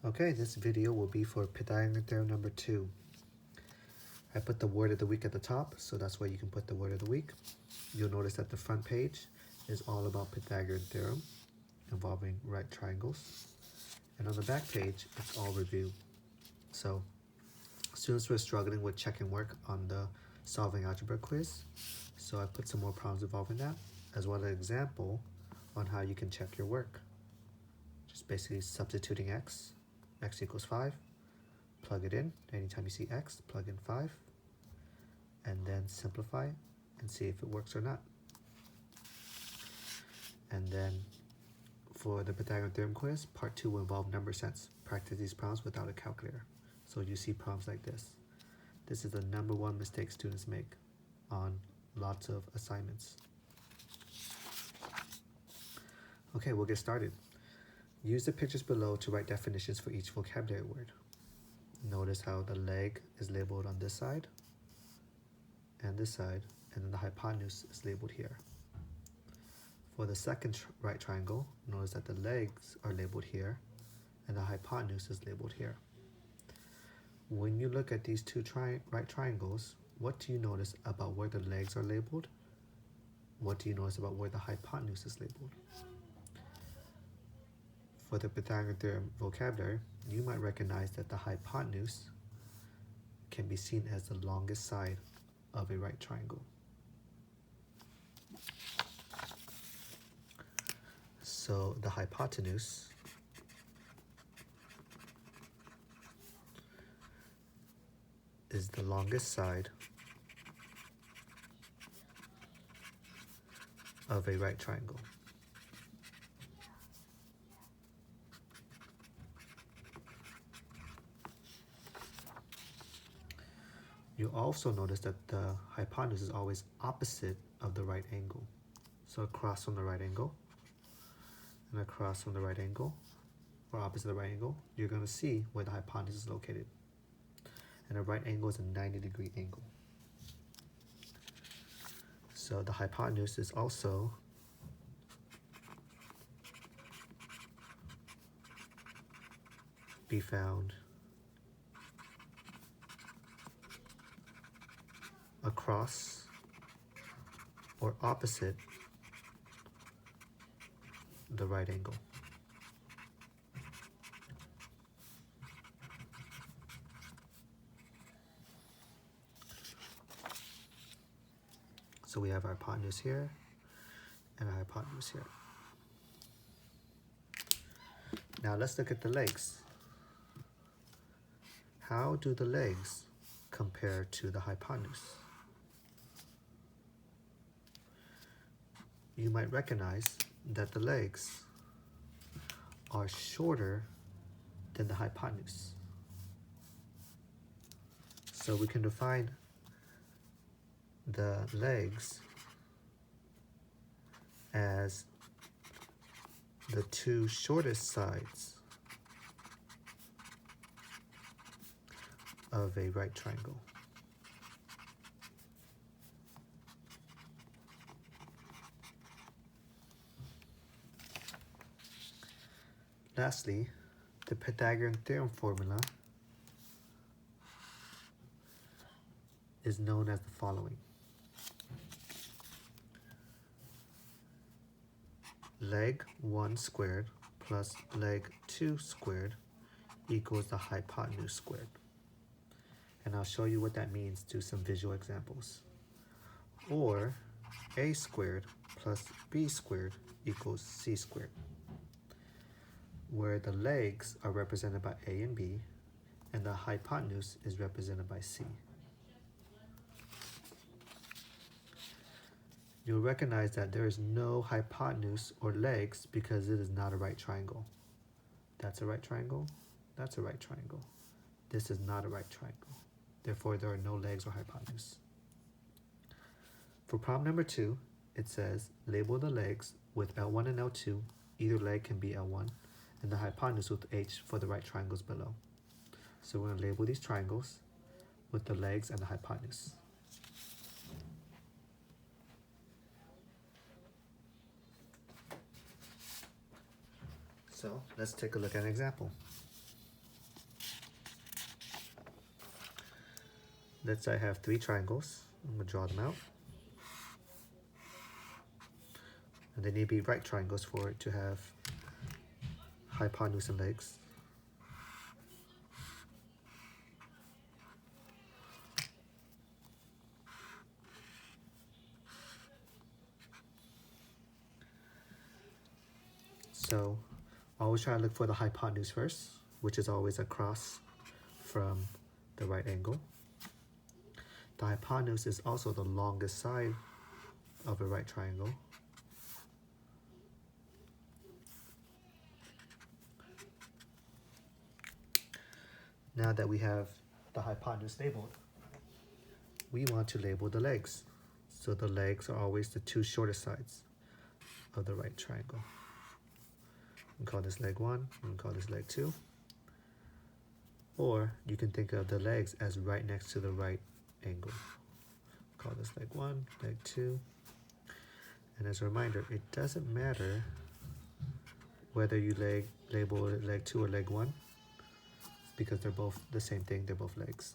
Okay, this video will be for Pythagorean Theorem number 2. I put the word of the week at the top, so that's where you can put the word of the week. You'll notice that the front page is all about Pythagorean Theorem involving right triangles. And on the back page, it's all review. So students were struggling with checking work on the solving algebra quiz. So I put some more problems involving that, as well as an example on how you can check your work. Just basically substituting x equals 5, plug it in. Anytime you see x, plug in 5, and then simplify and see if it works or not. And then for the Pythagorean Theorem quiz, part 2 will involve number sense. Practice these problems without a calculator. So you see problems like this. This is the number one mistake students make on lots of assignments. Okay, we'll get started. Use the pictures below to write definitions for each vocabulary word. Notice how the leg is labeled on this side and this side, and then the hypotenuse is labeled here. For the second right triangle, notice that the legs are labeled here and the hypotenuse is labeled here. When you look at these two right triangles, what do you notice about where the legs are labeled? What do you notice about where the hypotenuse is labeled? For the Pythagorean Theorem vocabulary, you might recognize that the hypotenuse can be seen as the longest side of a right triangle. So the hypotenuse is the longest side of a right triangle. You also notice that the hypotenuse is always opposite of the right angle. So across from the right angle and across from the right angle, or opposite the right angle, you're going to see where the hypotenuse is located. And a right angle is a 90-degree angle. So the hypotenuse is also be found across or opposite the right angle. So we have our hypotenuse here and our hypotenuse here. Now let's look at the legs. How do the legs compare to the hypotenuse? You might recognize that the legs are shorter than the hypotenuse. So we can define the legs as the two shortest sides of a right triangle. Lastly, the Pythagorean Theorem formula is known as the following. Leg 1 squared plus leg 2 squared equals the hypotenuse squared. And I'll show you what that means through some visual examples. Or a squared plus b squared equals c squared, where the legs are represented by a and b, and the hypotenuse is represented by c. You'll recognize that there is no hypotenuse or legs because it is not a right triangle. That's a right triangle. That's a right triangle. This is not a right triangle. Therefore, there are no legs or hypotenuse. For problem number 2, it says, label the legs with L1 and L2. Either leg can be L1, and the hypotenuse with H for the right triangles below. So we're going to label these triangles with the legs and the hypotenuse. So let's take a look at an example. Let's say I have 3 triangles. I'm going to draw them out. And they need to be right triangles for it to have hypotenuse and legs. So always try to look for the hypotenuse first, which is always across from the right angle. The hypotenuse is also the longest side of a right triangle. Now that we have the hypotenuse labeled, we want to label the legs. So the legs are always the 2 shortest sides of the right triangle. We call this leg 1, and we call this leg 2. Or you can think of the legs as right next to the right angle. Call this leg 1, leg 2. And as a reminder, it doesn't matter whether you label it leg 2 or leg 1, because they're both the same thing, they're both legs.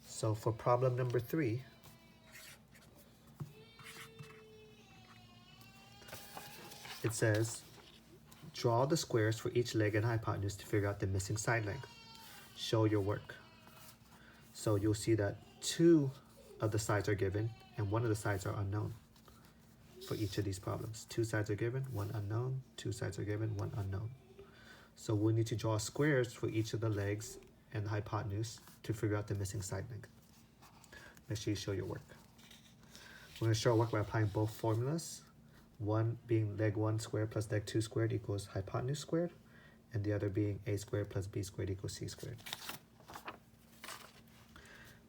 So for problem number 3, it says, draw the squares for each leg and hypotenuse to figure out the missing side length. Show your work. So you'll see that 2 of the sides are given and 1 of the sides are unknown for each of these problems. 2 sides are given, 1 unknown, 2 sides are given, 1 unknown. So we'll need to draw squares for each of the legs and the hypotenuse to figure out the missing side length. Make sure you show your work. We're going to show our work by applying both formulas. One being leg 1 squared plus leg 2 squared equals hypotenuse squared, and the other being a squared plus b squared equals c squared.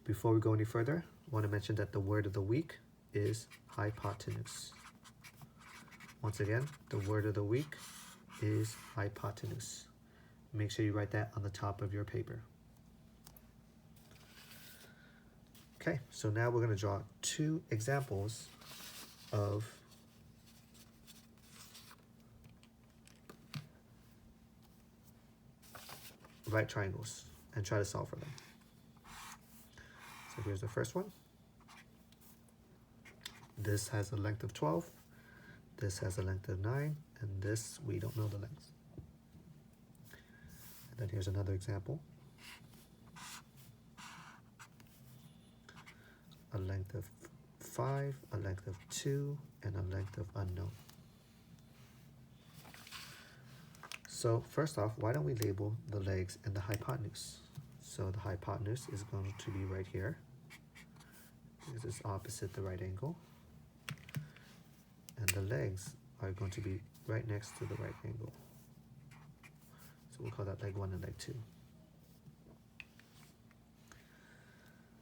Before we go any further, I want to mention that the word of the week is hypotenuse. Once again, the word of the week is hypotenuse. Make sure you write that on the top of your paper. Okay, so now we're going to draw 2 examples of right triangles and try to solve for them. So here's the first one. This has a length of 12, this has a length of 9, and this we don't know the length. And then here's another example. A length of 5, a length of 2, and a length of unknown. So first off, why don't we label the legs and the hypotenuse? So the hypotenuse is going to be right here, because it's opposite the right angle. And the legs are going to be right next to the right angle. So we'll call that leg 1 and leg 2.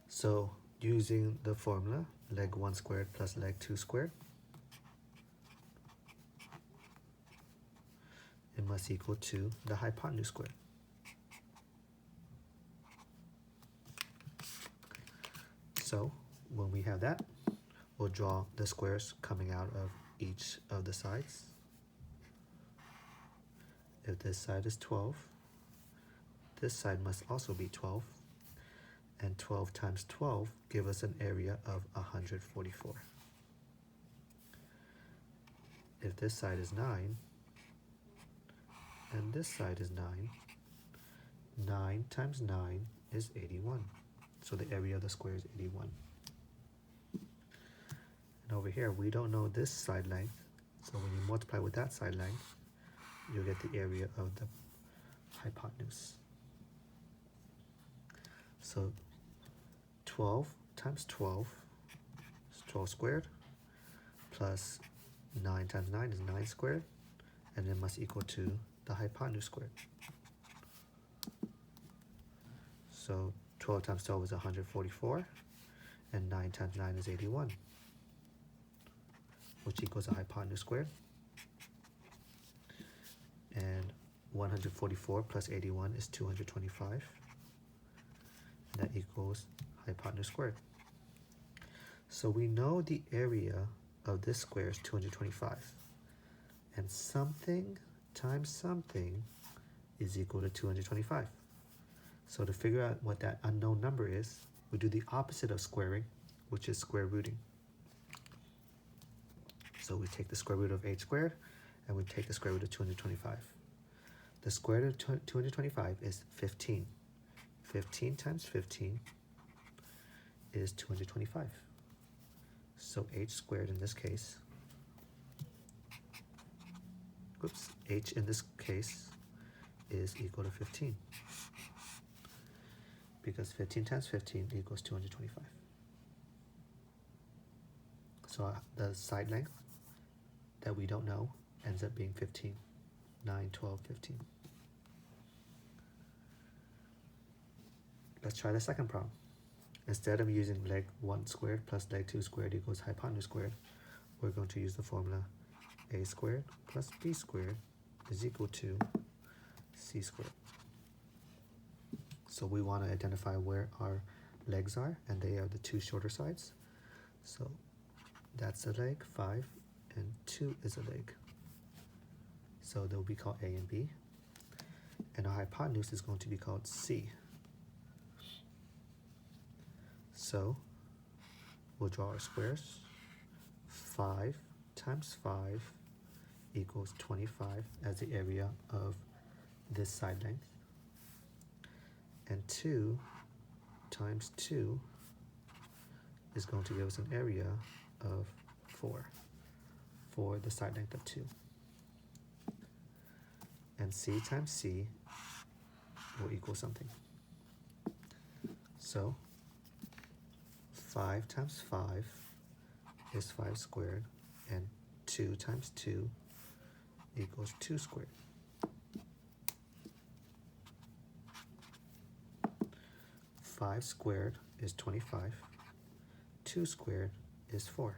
So using the formula, leg 1 squared plus leg 2 squared, it must equal to the hypotenuse squared. So when we have that, we'll draw the squares coming out of each of the sides. If this side is 12, this side must also be 12, and 12 times 12 give us an area of 144. If this side is 9, and this side is 9, 9 times 9 is 81. So the area of the square is 81. And over here, we don't know this side length, so when you multiply with that side length, you'll get the area of the hypotenuse. So 12 times 12 is 12 squared, plus 9 times 9 is 9 squared, and it must equal to the hypotenuse squared. So 12 times 12 is 144, and 9 times 9 is 81, which equals the hypotenuse squared. And 144 plus 81 is 225, and that equals hypotenuse squared. So we know the area of this square is 225, and something times something is equal to 225. So to figure out what that unknown number is, we do the opposite of squaring, which is square rooting. So we take the square root of h squared, and we take the square root of 225. The square root of 225 is 15. 15 times 15 is 225. So h squared in this case, h in this case is equal to 15. Because 15 times 15 equals 225. So the side length that we don't know ends up being 15. 9, 12, 15. Let's try the second problem. Instead of using leg 1 squared plus leg 2 squared equals hypotenuse squared, we're going to use the formula a squared plus b squared is equal to c squared. So we want to identify where our legs are, and they are the two shorter sides. So that's a leg, 5, and 2 is a leg. So they'll be called A and B. And our hypotenuse is going to be called C. So we'll draw our squares. 5 times 5 equals 25 as the area of this side length. And 2 times 2 is going to give us an area of 4 for the side length of 2. And c times c will equal something. So 5 times 5 is 5 squared, and 2 times 2 equals 2 squared. 5 squared is 25. 2 squared is 4.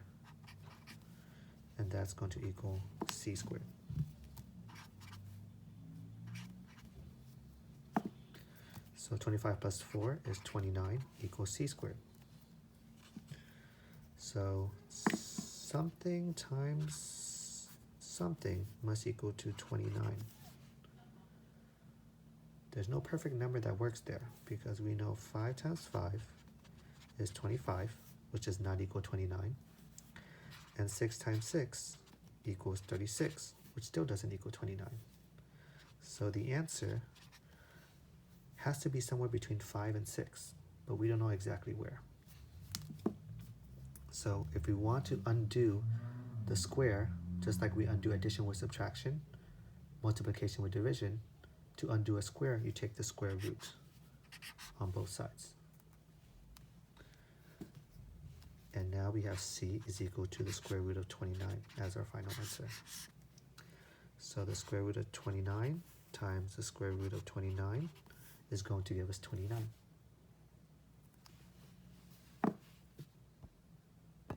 And that's going to equal c squared. So 25 plus 4 is 29 equals c squared. So something times something must equal to 29. There's no perfect number that works there, because we know 5 times 5 is 25, which is not equal to 29. And 6 times 6 equals 36, which still doesn't equal 29. So the answer has to be somewhere between 5 and 6, but we don't know exactly where. So if we want to undo the square, just like we undo addition with subtraction, multiplication with division, to undo a square, you take the square root on both sides. And now we have c is equal to the square root of 29 as our final answer. So the square root of 29 times the square root of 29 is going to give us 29.